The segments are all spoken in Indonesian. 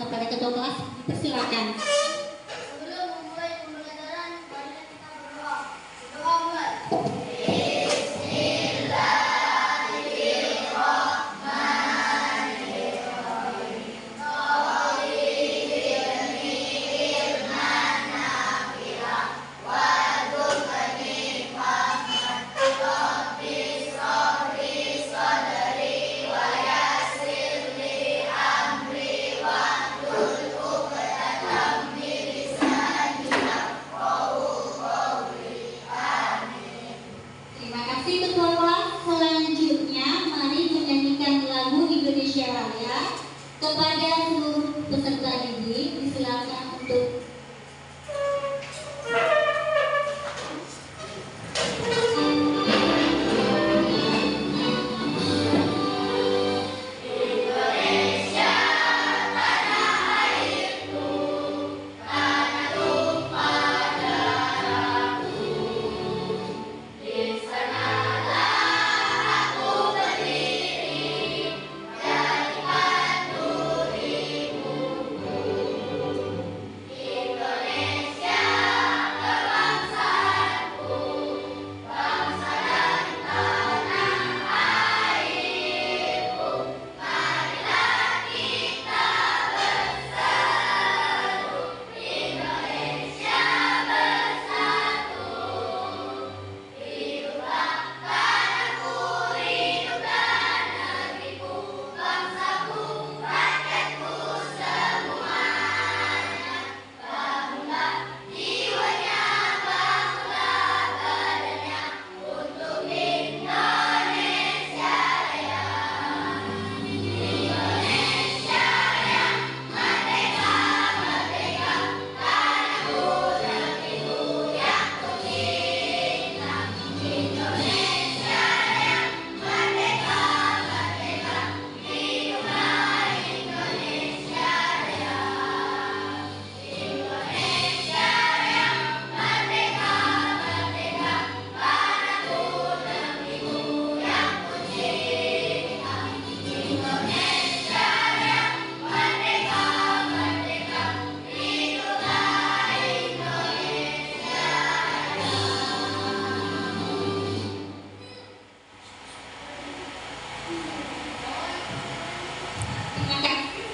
kepada ketua kelas, persilakan. Sebelum memulai pembelajaran, marilah kita berdoa. Berdoa mulai. Terima kasih ketua kelas. Selanjutnya, mari menyanyikan lagu Indonesia Raya kepada seluruh peserta didik. Disilakan untuk terima kasih.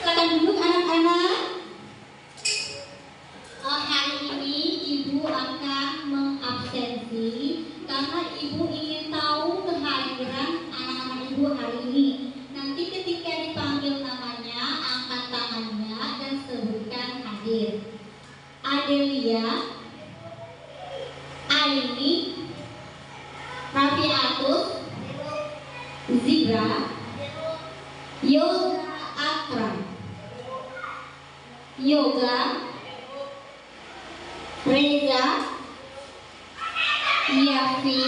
Silakan duduk anak-anak. Hari ini Ibu akan mengabsensi karena Ibu ingin tahu kehadiran anak-anak Ibu hari ini. Nanti ketika dipanggil namanya, angkat tangannya dan sebutkan hadir. Adelia, Aini, Rafiatus, Zibra, Yoga Akram, Yoga, Reza, Yafi,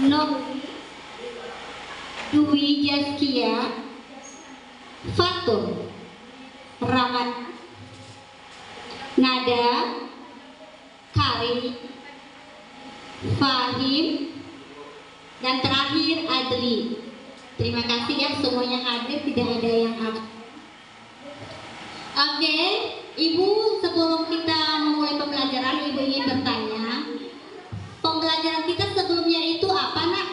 Novi, Dwi Jaskia, Fatur, Rahmat, Nada, Karim, Fahim, dan terakhir Adli. Terima kasih ya semuanya hadir, tidak ada yang absen. Oke, Ibu, sebelum kita memulai pembelajaran, Ibu ingin bertanya, pembelajaran kita sebelumnya itu apa, Nak?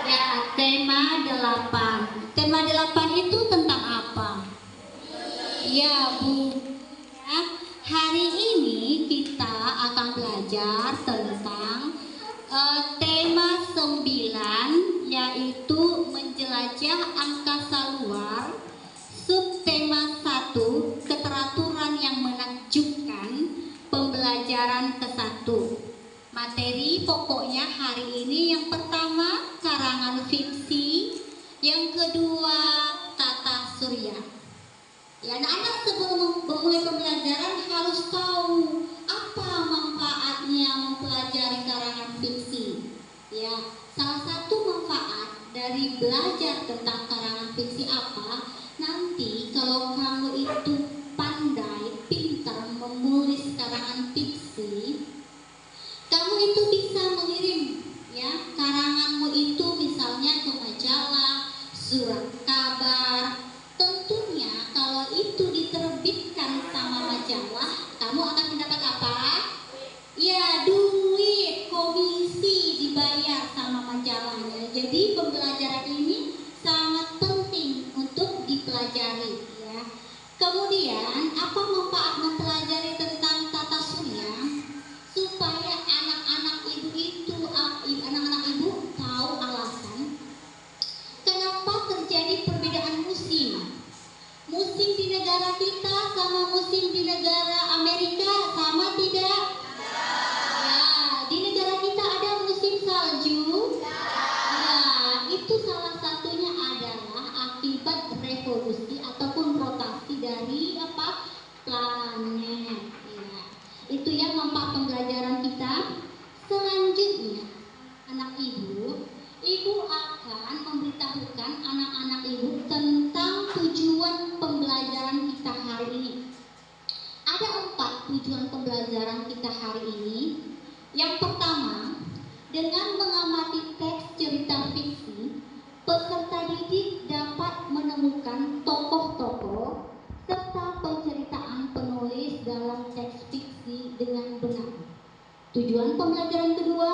Ya, tema 8. Tema 8 itu tentang apa? Ya, Bu. Ya, hari ini kita akan belajar tentang tema 9, yaitu menjelajah angkasa luar. Subtema 1, keteraturan yang menakjubkan, pembelajaran ke-1. Materi pokoknya hari ini yang pertama karangan fiksi, yang kedua tata surya. Ya, anak-anak sebelum memulai pembelajaran harus tahu apa manfaatnya mempelajari karangan fiksi. Ya, salah satu manfaat dari belajar tentang karangan fiksi apa? Nanti kalau kamu itu pandai, pintar menulis karangan fiksi, kamu itu bisa mengirim ya karanganmu itu misalnya ke majalah majalah, kamu akan mendapat apa? Ya, duit, komisi dibayar sama majalahnya. Jadi pembelajaran ini sangat penting untuk dipelajari ya. Kemudian apa manfaat mempelajari tentang tata surya? Supaya anak-anak ibu tahu alasan kenapa terjadi perbedaan musim. Musim di negara kita sama musim di negara Amerika sama tidak? Ya, di negara kita ada musim salju. Ya, itu salah satunya adalah akibat revolusi ataupun rotasi dari apa? Planet. Ya. Itu yang manfaat pembelajaran kita. Selanjutnya, anak ibu akan memberitahukan anak-anak ibu tentang tujuan pembelajaran kita hari ini. Ada 4 tujuan pembelajaran kita hari ini. Yang pertama, dengan mengamati teks cerita fiksi, peserta didik dapat menemukan tokoh-tokoh serta penceritaan penulis dalam teks fiksi dengan benar. Tujuan pembelajaran kedua,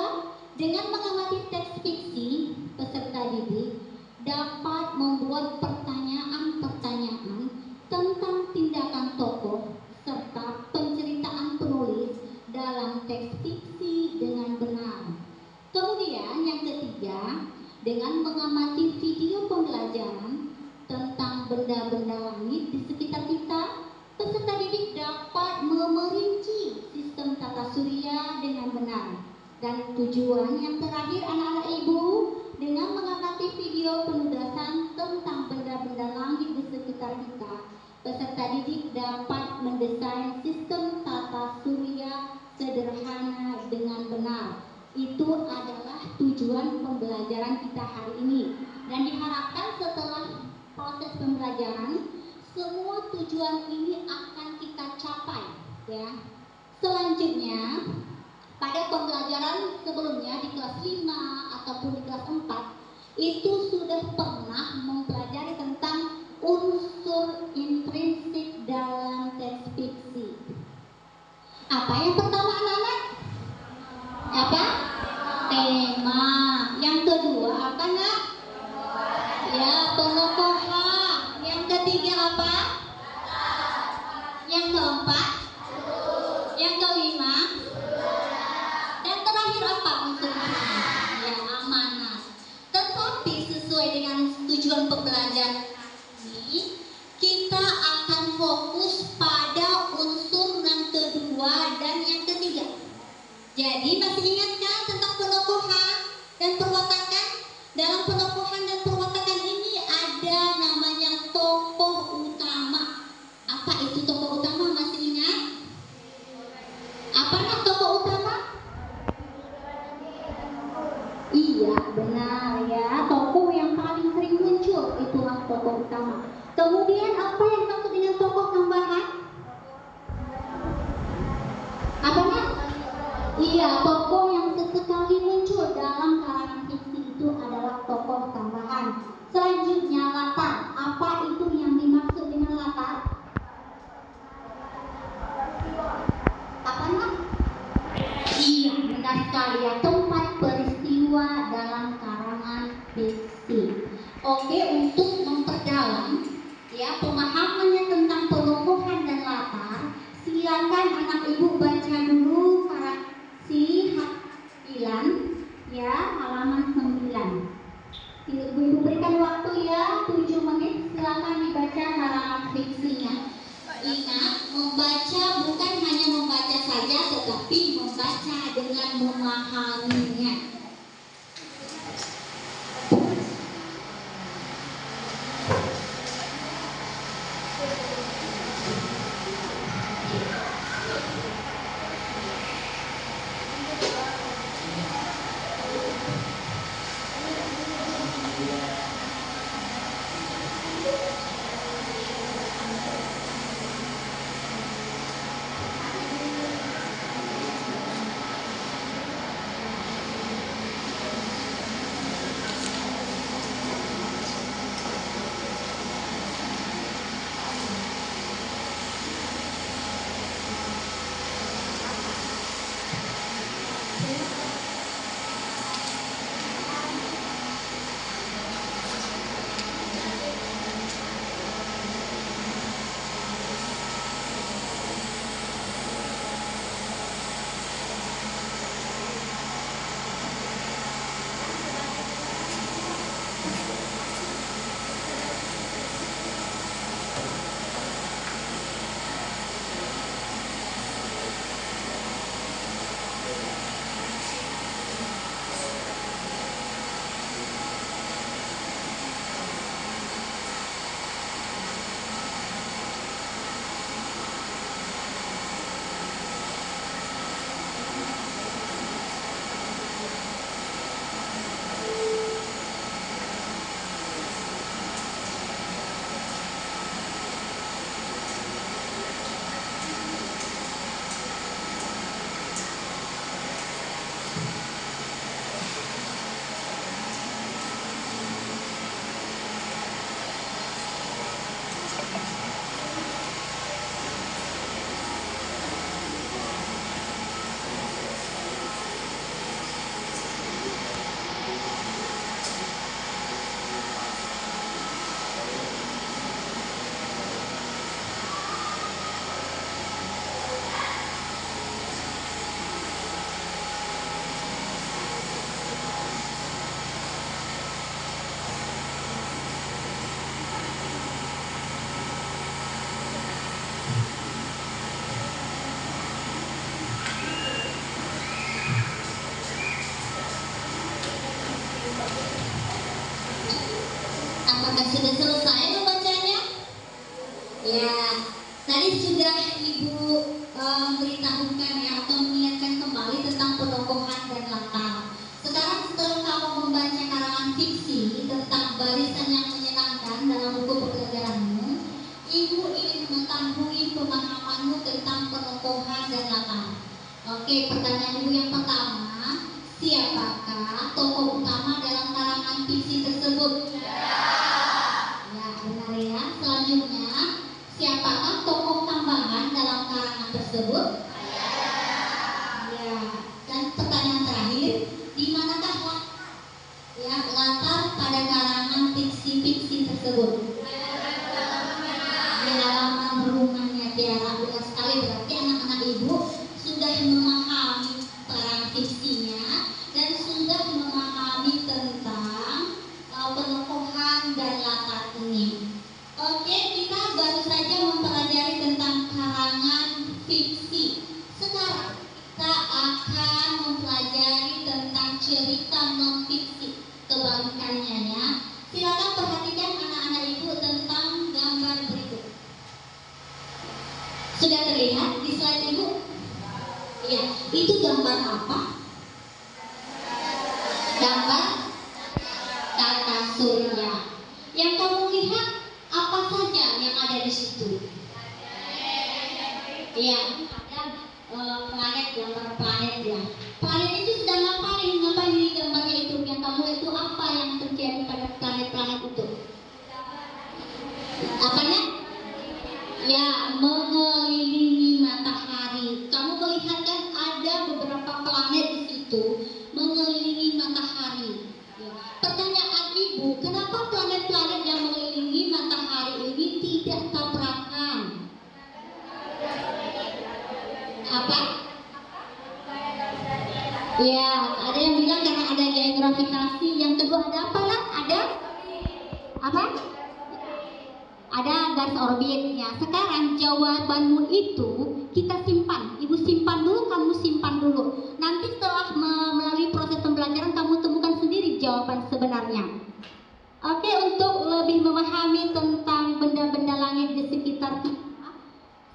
dengan mengamati teks fiksi, peserta didik dapat membuat pertanyaan-pertanyaan tentang tindakan tokoh serta penceritaan penulis dalam teks fiksi dengan benar. Kemudian yang ketiga, dengan mengamati video pembelajaran tentang benda-benda langit di sekitar kita, peserta didik dapat memerinci sistem tata surya dengan benar. Dan tujuan yang terakhir anak-anak ibu, dengan mengamati video penugasan tentang benda-benda langit di sekitar kita, peserta didik dapat mendesain sistem tata surya sederhana dengan benar. Itu adalah tujuan pembelajaran kita hari ini. Dan diharapkan setelah proses pembelajaran, semua tujuan ini akan kita capai ya. Selanjutnya, pada pembelajaran sebelumnya di kelas 5 ataupun di kelas 4 itu sudah pernah mempelajari tentang unsur intrinsik dalam teks fiksi. Apa yang pertama anak-anak? Apa? Tema. Yang kedua apa nak? Ya, penokohan. Yang ketiga apa? Yang keempat? Yang kelima? Dan terakhir apa unsurnya? Ya, amanah. Tetapi sesuai dengan tujuan pembelajaran ini, kita akan fokus pada unsur yang kedua dan yang ketiga. Jadi masih ingatkah tentang penokohan dan perwatakan? Dalam penokohan dan perwatakan ini ada namanya tokoh utama. Apa itu tokoh utama? Masih ingat? Apa nak tokoh utama? Iya, benar ya. Tokoh yang paling sering muncul itulah tokoh utama. Kemudian apa yang dimaksud dengan tokoh tambahan? Apa nak? Iya, tokoh yang sesekali muncul dalam karangan fiksi itu adalah tokoh tambahan. Selanjutnya latar. Apa itu yang dimaksud dengan latar? Apa nak? Iya, benar sekali ya. Tempat peristiwa dalam karangan fiksi. Oke, untuk memperdalam ya pemahamannya tentang penokohan dan latar, silakan anak ibu baca dulu si Ilan ya, halaman 9. Ibu berikan waktu ya 7 menit, silakan dibaca karangan fiksinya. Ingat, membaca bukan hanya membaca saja, tetapi membaca dengan memahaminya. Sudah selesai membacanya? Ya, tadi sudah Ibu memberitahukan ya atau mengingatkan kembali tentang penokohan dan latar. Sekarang setelah kamu membaca karangan fiksi tentang barisan yang menyenangkan dalam buku pembelajaranmu, Ibu ingin mengetahui pemahamanmu tentang penokohan dan latar. Oke, pertanyaan Ibu yang pertama, siapakah tokoh utama dalam karangan fiksi tersebut? Ya, benar ya. Selanjutnya, siapakah tokoh tambahan dalam karangan tersebut? Ya. Dan pertanyaan terakhir, di manakah ya latar pada karangan fiksi-fiksi tersebut? Di halaman rumahnya Tiara. Benar sekali, berarti anak-anak Ibu sudah memahami karangan fiksinya dan sudah memahami tentang penokohan dan latar ini. Oke, kita baru saja mempelajari tentang karangan fiksi. Sekarang kita akan mempelajari tentang cerita non-fiksi. Kebalikannya ya. Silakan perhatikan anak-anak Ibu tentang gambar berikut. Sudah terlihat di slide Ibu? Iya, itu gambar apa? Gambar tata surya. Yang kamu lihat apa saja yang ada di situ? Iya, ada planet, gambar planet ya. Planet itu sedang ngapain? Ngapain di gambarnya itu? Yang kamu lihat itu apa yang terjadi pada planet-planet itu? Apanya? Ya, mengelilingi matahari. Kamu melihat kan ada beberapa planet di situ mengelilingi matahari. Ya. Pertanyaan Ibu, kenapa planet-planet yang mengelilingi matahari ini tidak tabrakan? Apa? Ya, ada yang bilang karena ada gaya gravitasi. Yang kedua ada apa lah? Ada apa? Ada garis orbit ya. Sekarang jawabanmu itu kita simpan. Ibu simpan dulu, kamu simpan dulu. Nanti setelah melalui proses pembelajaran kamu temukan sendiri jawaban sebenarnya. Oke, untuk lebih memahami tentang benda-benda langit di sekitar kita,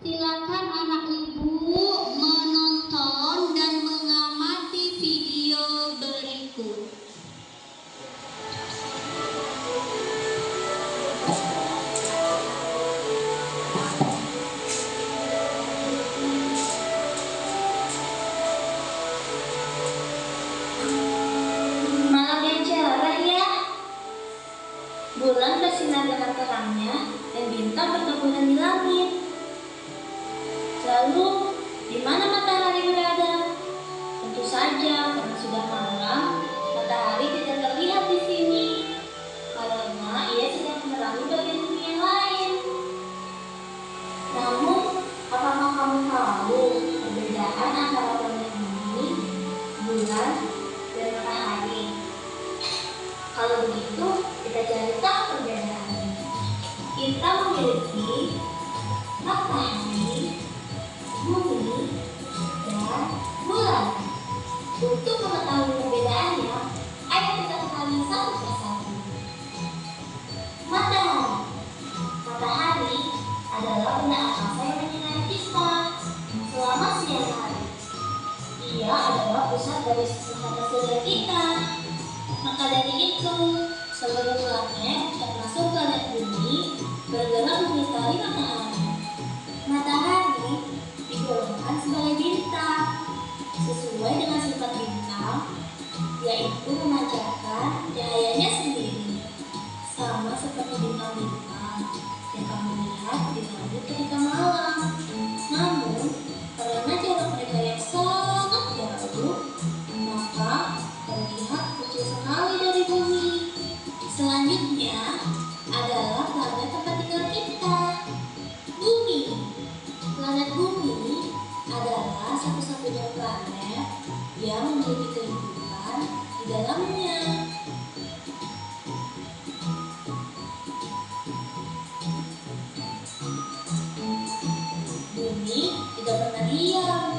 silakan anak Ibu menonton dan mengamati video berikut. Bulan bersinar dengan terangnya dan bintang bertaburan di langit. Lalu, di mana matahari berada? Tentu saja, karena sudah malam, matahari tidak terlihat di sini, karena ia sedang menerangi bagian bumi yang lain. Namun, apakah kamu tahu perbedaan antara planet bumi, bulan, dan matahari? Kalau begitu, kita cari tahu perbedaannya. Kita memiliki matahari, bumi, dan bulan. Untuk mengetahui perbedaannya, ayo kita kenali satu persatu. Matahari. Matahari adalah benda angkasa yang menyinari kita selama siang hari. Ia adalah pusat dari tata surya kita. Maka dari itu, seluruh planet, termasuk planet bumi, bergerak mengitari matahari. Matahari digolongkan sebagai bintang. Sesuai dengan sifat bintang, yaitu memancarkan cahayanya sendiri, sama seperti bintang-bintang yang kamu lihat di langit ketika malam. Namun, karena jarak mereka yang sangat jauh, maka terlihat kecil sekali dari bumi. Selanjutnya adalah planet tempat tinggal kita, bumi. Planet bumi adalah satu-satunya planet yang memiliki kehidupan di dalamnya. Bumi tidak pernah diam,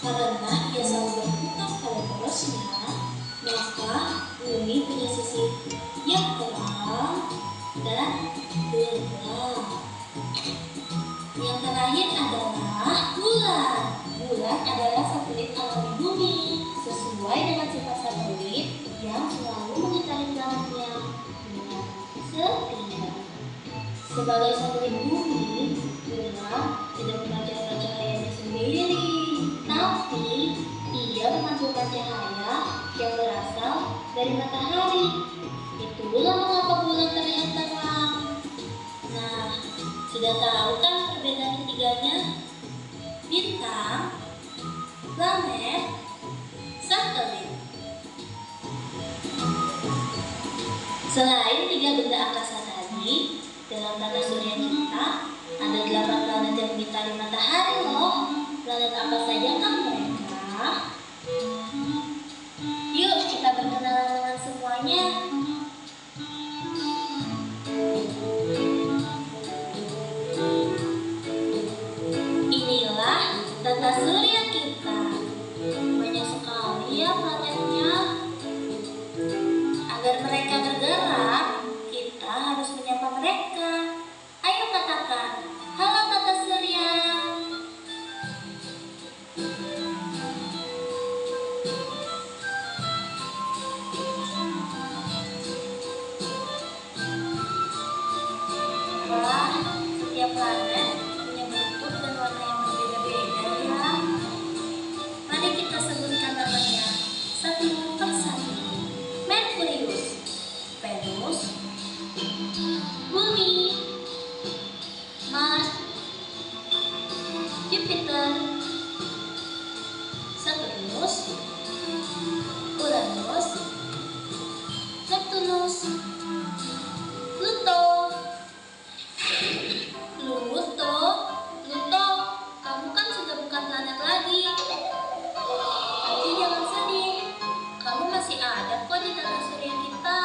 karena ia selalu berputar pada terusnya. Maka bumi punya sisi yang terang dan Terakhir adalah bulan. Bulan adalah satelit alami bumi. Sesuai dengan sifat satelit yang selalu mengitari planetnya dengan setia. Sebagai satelit bumi, bulan tidak memancarkan cahayanya sendiri, tapi ia memantulkan cahaya yang berasal dari matahari. Itulah mengapa bulan terlihat terang. Nah, sudah tahu kan perbedaan ketiganya? Bintang, planet, satelit. Selain tiga benda angkasa tadi, dalam tata surya kita ada 8 planet yang mengitari matahari loh. Planet apa saja kan mereka? Yuk kita berkenalan dengan semuanya. Inilah tata surya kita. Banyak sekali ya planetnya. Agar mereka bergerak, kita harus menyapa mereka. Ayo katakan, halo tata surya. Wah, setiap planet punya bentuk dan warna yang berbeda-beda ya. Mari kita sebutkan namanya satu persatu. Merkurius, Venus, Bumi, Mars, Jupiter, Saturnus, Uranus, Neptunus, Pluto. Pluto, kamu kan sudah bukan planet lagi. Tapi jangan sedih, kamu masih ada kok di tata surya kita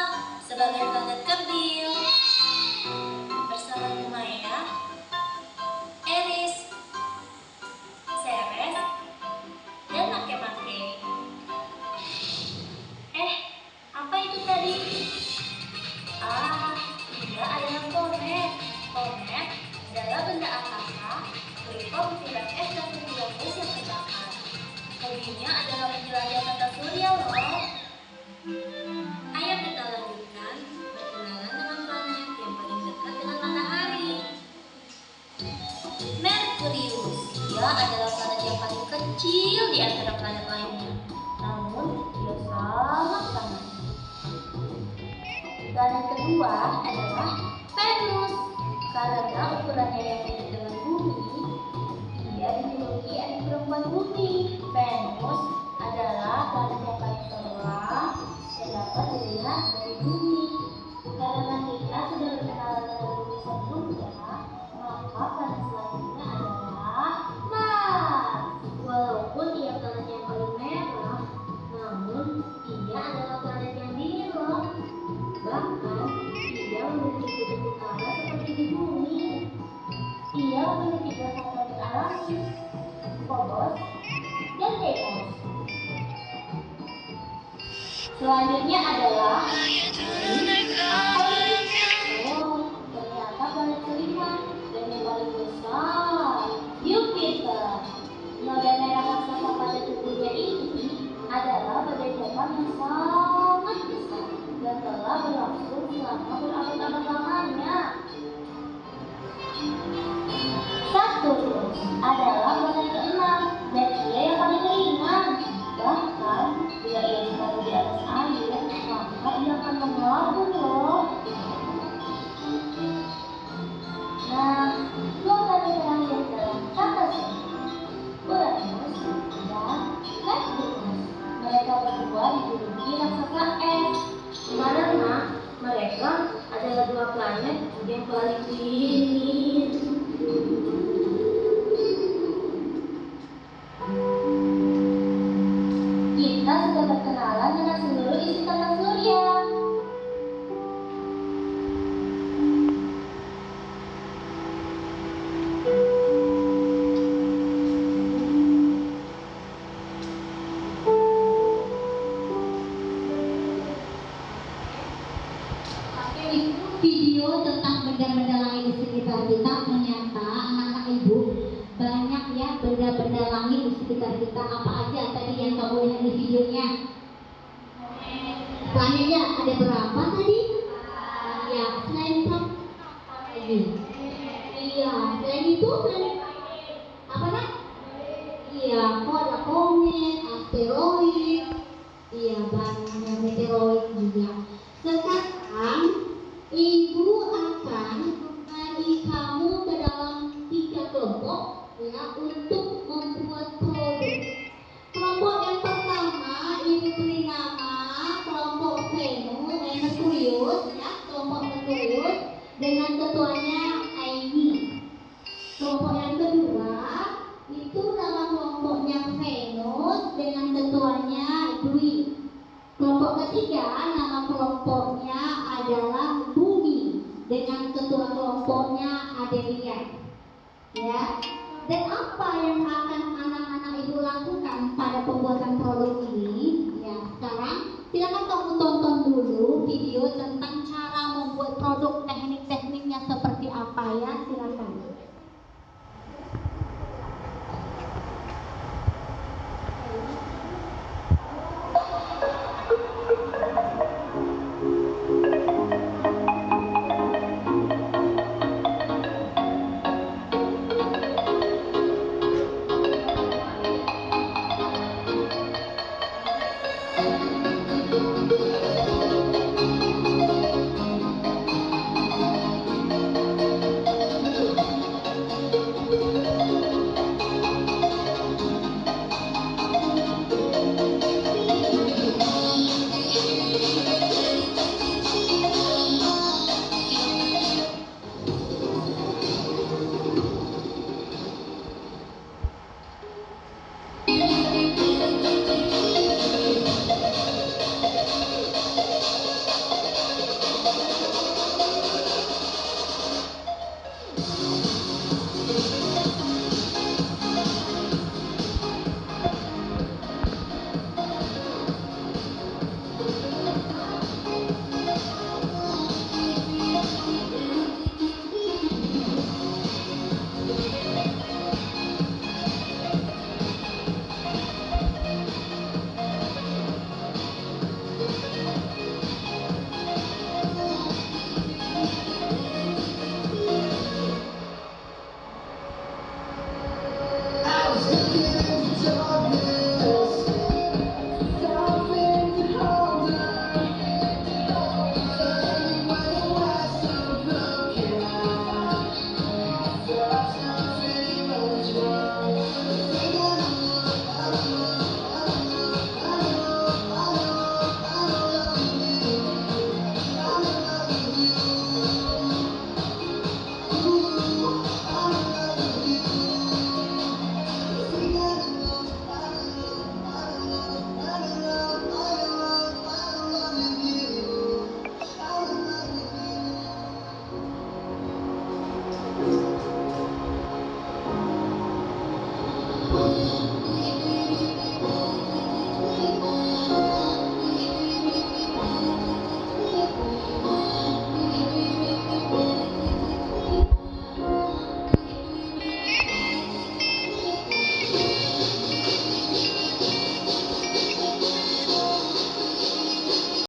sebagai planet kerdil. Bersama Maya, Eris, Ceres, dan Makemake. Apa itu tadi? Dia adalah komet. Komet adalah benda angkasa berupa butiran es dan butiran gas yang terbakar. Hobinya adalah menjelajah tata surya loh. Ayo kita lanjutkan berkenalan dengan planet yang paling dekat dengan matahari. Merkurius, dia adalah planet yang paling kecil di antara planet lainnya. Namun dia sangat panas. Planet kedua adalah Venus. Karena ukurannya yang mirip dengan bumi, dia dijuluki adik perempuan bumi. Venus adalah planet yang paling terang dan dapat dilihat dari bumi. Karena kita sudah berkenalan dengan bumi sebelumnya, maka planet selanjutnya adalah Mars. Walaupun ia planet yang paling merah, namun ia adalah planet yang dingin loh. Bahkan ia memiliki kutub utara seperti di bumi. Ia memiliki 3 satelit alami, Phobos dan Deimos. Selanjutnya adalah ternyata planet kelima dan yang paling besar, Jupiter. Noda merah raksasa pada tubuhnya ini adalah badai topan yang sangat besar dan telah berlangsung selama berabad-abad lamanya. Saturnus adalah planet ke-6 dan ia yang paling ringan. Bahkan bila ia ditaruh di atas air, maka ia akan mengapung loh. Nah, 2 planet terakhir dalam tata surya, Uranus dan Neptunus. Mereka berdua dijuluki raksasa es karena mereka adalah 2 planet yang paling dingin. ya benda-benda langit di sekitar kita. Apa aja tadi yang kamu lihat di videonya? Planetnya ada berapa tadi? Ya, selain itu apa lagi? Iya, selain itu apa nak? Iya, kok ada komet, asteroid, iya banyak meteoroid juga. Sekarang ibu akan bagi kamu ke dalam 3 kelompok ya untuk membuat produk. Kelompok yang pertama ibu beri nama kelompok Venus, Merkurius ya, kelompok Merkurius dengan ketuanya Aini. Kelompok yang kedua itu nama kelompoknya Venus dengan ketuanya Dwi. Kelompok ketiga nama kelompoknya adalah Bumi dengan ketua kelompoknya Adelia. Ya. Dan apa yang akan anak-anak ibu lakukan pada pembuatan produk ini? Ya, sekarang silakan kamu tonton dulu video tentang cara membuat produk